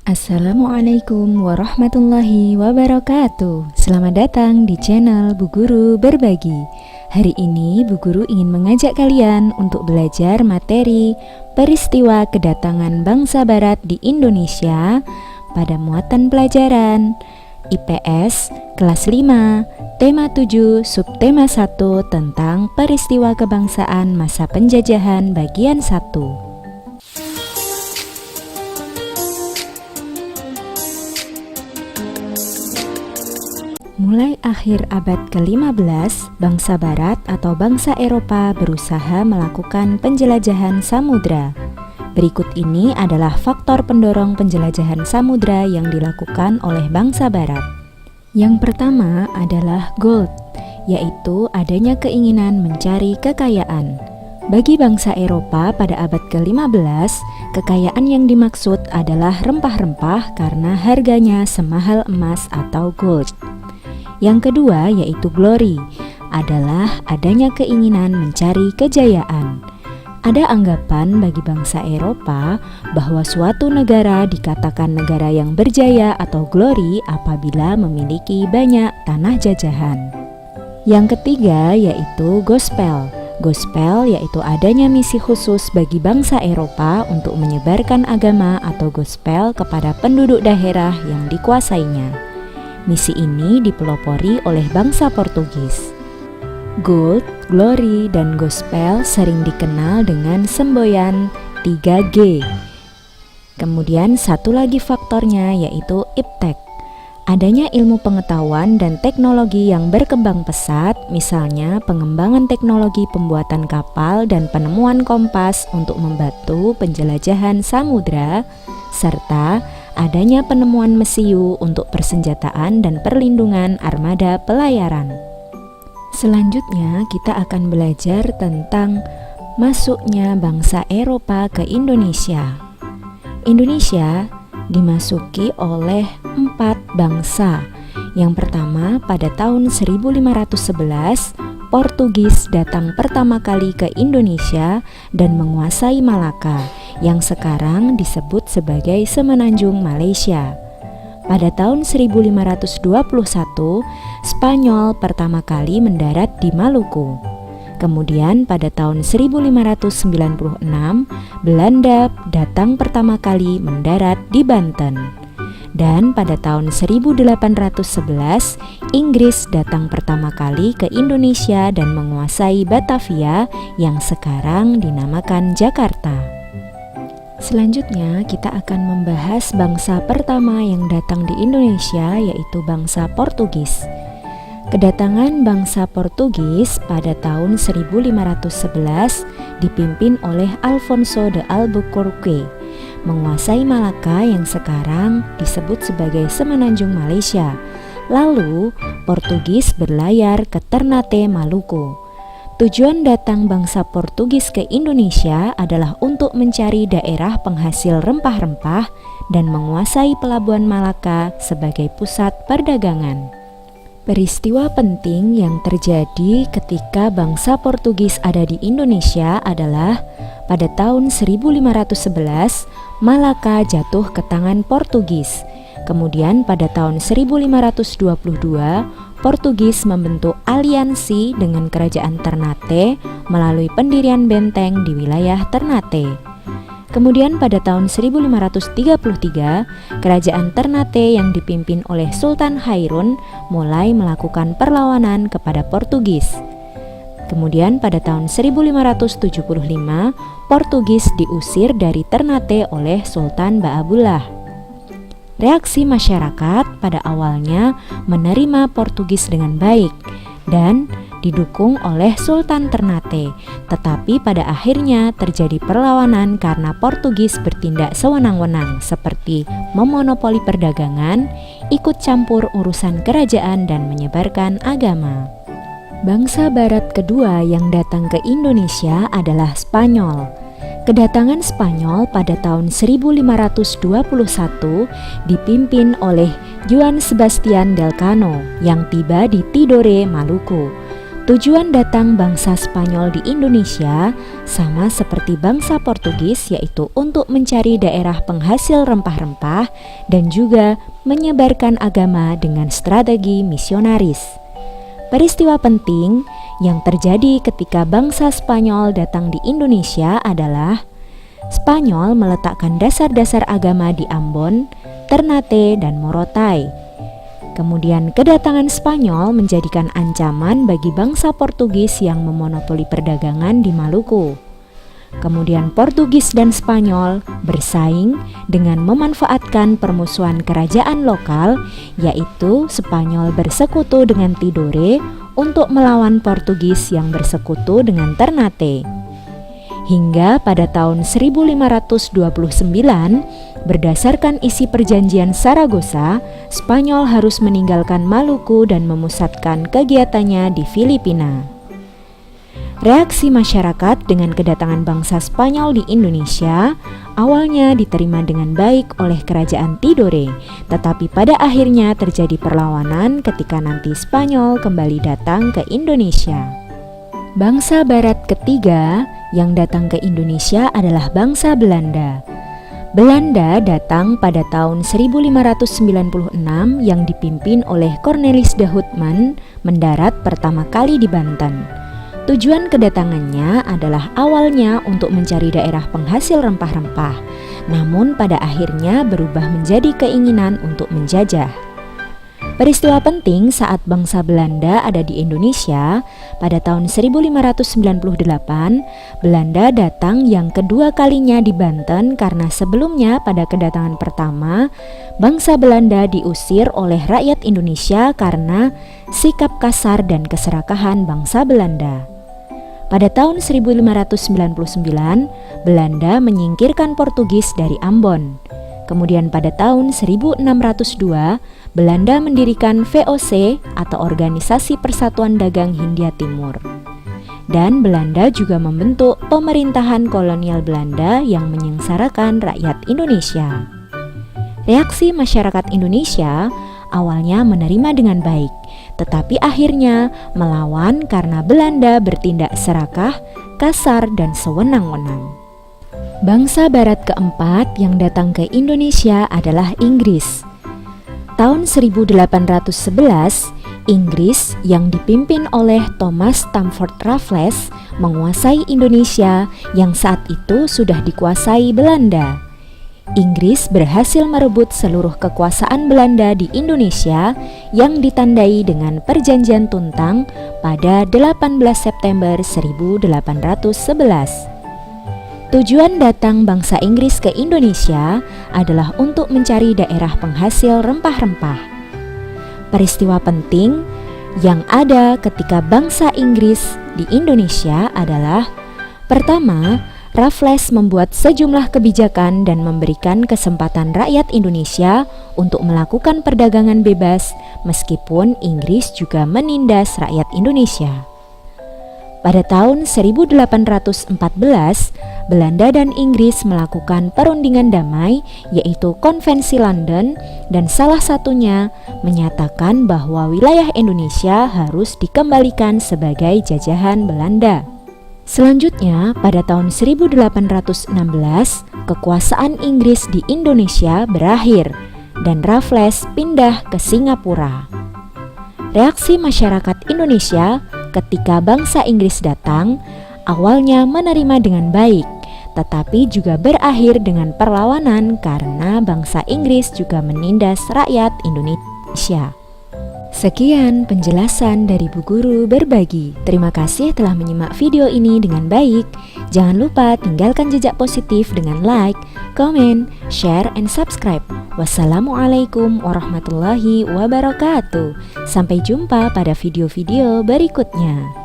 Assalamualaikum warahmatullahi wabarakatuh. Selamat datang di channel Bu Guru Berbagi. Hari ini Bu Guru ingin mengajak kalian untuk belajar materi peristiwa kedatangan bangsa barat di Indonesia pada muatan pelajaran IPS kelas 5, tema 7, subtema 1 tentang peristiwa kebangsaan masa penjajahan bagian 1. Mulai akhir abad ke-15, bangsa barat atau bangsa Eropa berusaha melakukan penjelajahan samudra. Berikut ini adalah faktor pendorong penjelajahan samudra yang dilakukan oleh bangsa barat. Yang pertama adalah gold, yaitu adanya keinginan mencari kekayaan. Bagi bangsa Eropa pada abad ke-15, kekayaan yang dimaksud adalah rempah-rempah karena harganya semahal emas atau gold. Yang kedua yaitu glory, adalah adanya keinginan mencari kejayaan. Ada anggapan bagi bangsa Eropa bahwa suatu negara dikatakan negara yang berjaya atau glory apabila memiliki banyak tanah jajahan. Yang ketiga yaitu gospel. Gospel yaitu adanya misi khusus bagi bangsa Eropa untuk menyebarkan agama atau gospel kepada penduduk daerah yang dikuasainya. Misi ini dipelopori oleh bangsa Portugis. Gold, glory, dan gospel sering dikenal dengan semboyan 3G. Kemudian satu lagi faktornya yaitu iptek. Adanya ilmu pengetahuan dan teknologi yang berkembang pesat, misalnya pengembangan teknologi pembuatan kapal dan penemuan kompas untuk membantu penjelajahan samudra, serta adanya penemuan mesiu untuk persenjataan dan perlindungan armada pelayaran. Selanjutnya kita akan belajar tentang masuknya bangsa Eropa ke Indonesia. Indonesia dimasuki oleh 4 bangsa. Yang pertama pada tahun 1511, Portugis datang pertama kali ke Indonesia dan menguasai Malaka, yang sekarang disebut sebagai Semenanjung Malaysia. Pada tahun 1521, Spanyol pertama kali mendarat di Maluku. Kemudian pada tahun 1596, Belanda datang pertama kali mendarat di Banten. Dan pada tahun 1811, Inggris datang pertama kali ke Indonesia dan menguasai Batavia yang sekarang dinamakan Jakarta. Selanjutnya kita akan membahas bangsa pertama yang datang di Indonesia yaitu bangsa Portugis. Kedatangan bangsa Portugis pada tahun 1511 dipimpin oleh Alfonso de Albuquerque, menguasai Malaka yang sekarang disebut sebagai Semenanjung Malaysia. Lalu Portugis berlayar ke Ternate, Maluku. Tujuan datang bangsa Portugis ke Indonesia adalah untuk mencari daerah penghasil rempah-rempah dan menguasai pelabuhan Malaka sebagai pusat perdagangan. Peristiwa penting yang terjadi ketika bangsa Portugis ada di Indonesia adalah pada tahun 1511 Malaka jatuh ke tangan Portugis. Kemudian pada tahun 1522 Portugis membentuk aliansi dengan kerajaan Ternate melalui pendirian benteng di wilayah Ternate. Kemudian pada tahun 1533, kerajaan Ternate yang dipimpin oleh Sultan Hairun mulai melakukan perlawanan kepada Portugis. Kemudian pada tahun 1575, Portugis diusir dari Ternate oleh Sultan Baabullah. Reaksi masyarakat pada awalnya menerima Portugis dengan baik dan didukung oleh Sultan Ternate, tetapi pada akhirnya terjadi perlawanan karena Portugis bertindak sewenang-wenang seperti memonopoli perdagangan, ikut campur urusan kerajaan dan menyebarkan agama. Bangsa barat kedua yang datang ke Indonesia adalah Spanyol. Kedatangan Spanyol pada tahun 1521 dipimpin oleh Juan Sebastian Delcano yang tiba di Tidore, Maluku. Tujuan datang bangsa Spanyol di Indonesia sama seperti bangsa Portugis, yaitu untuk mencari daerah penghasil rempah-rempah dan juga menyebarkan agama dengan strategi misionaris. Peristiwa penting yang terjadi ketika bangsa Spanyol datang di Indonesia adalah Spanyol meletakkan dasar-dasar agama di Ambon, Ternate, dan Morotai. Kemudian kedatangan Spanyol menjadikan ancaman bagi bangsa Portugis yang memonopoli perdagangan di Maluku. Kemudian Portugis dan Spanyol bersaing dengan memanfaatkan permusuhan kerajaan lokal, yaitu Spanyol bersekutu dengan Tidore untuk melawan Portugis yang bersekutu dengan Ternate. Hingga pada tahun 1529, berdasarkan isi perjanjian Saragossa, Spanyol harus meninggalkan Maluku dan memusatkan kegiatannya di Filipina. Reaksi masyarakat dengan kedatangan bangsa Spanyol di Indonesia awalnya diterima dengan baik oleh kerajaan Tidore, tetapi pada akhirnya terjadi perlawanan ketika nanti Spanyol kembali datang ke Indonesia. Bangsa Barat ketiga yang datang ke Indonesia adalah bangsa Belanda. Belanda datang pada tahun 1596 yang dipimpin oleh Cornelis de Houtman mendarat pertama kali di Banten. Tujuan kedatangannya adalah awalnya untuk mencari daerah penghasil rempah-rempah, namun pada akhirnya berubah menjadi keinginan untuk menjajah. Peristiwa penting saat bangsa Belanda ada di Indonesia pada tahun 1598, Belanda datang yang kedua kalinya di Banten karena sebelumnya pada kedatangan pertama, bangsa Belanda diusir oleh rakyat Indonesia karena sikap kasar dan keserakahan bangsa Belanda. Pada tahun 1599, Belanda menyingkirkan Portugis dari Ambon. Kemudian pada tahun 1602, Belanda mendirikan VOC atau Organisasi Persatuan Dagang Hindia Timur. Dan Belanda juga membentuk pemerintahan kolonial Belanda yang menyengsarakan rakyat Indonesia. Reaksi masyarakat Indonesia awalnya menerima dengan baik, tetapi akhirnya melawan karena Belanda bertindak serakah, kasar, dan sewenang-wenang. Bangsa Barat keempat yang datang ke Indonesia adalah Inggris. Tahun 1811, Inggris yang dipimpin oleh Thomas Stamford Raffles menguasai Indonesia yang saat itu sudah dikuasai Belanda. Inggris berhasil merebut seluruh kekuasaan Belanda di Indonesia yang ditandai dengan Perjanjian Tuntang pada 18 September 1811. Tujuan datang bangsa Inggris ke Indonesia adalah untuk mencari daerah penghasil rempah-rempah. Peristiwa penting yang ada ketika bangsa Inggris di Indonesia adalah: pertama, Raffles membuat sejumlah kebijakan dan memberikan kesempatan rakyat Indonesia untuk melakukan perdagangan bebas, meskipun Inggris juga menindas rakyat Indonesia. Pada tahun 1814, Belanda dan Inggris melakukan perundingan damai, yaitu Konvensi London, dan salah satunya menyatakan bahwa wilayah Indonesia harus dikembalikan sebagai jajahan Belanda. Selanjutnya, pada tahun 1816, kekuasaan Inggris di Indonesia berakhir dan Raffles pindah ke Singapura. Reaksi masyarakat Indonesia ketika bangsa Inggris datang awalnya menerima dengan baik, tetapi juga berakhir dengan perlawanan karena bangsa Inggris juga menindas rakyat Indonesia. Sekian penjelasan dari Bu Guru Berbagi. Terima kasih telah menyimak video ini dengan baik. Jangan lupa tinggalkan jejak positif dengan like, comment, share, and subscribe. Wassalamualaikum warahmatullahi wabarakatuh. Sampai jumpa pada video-video berikutnya.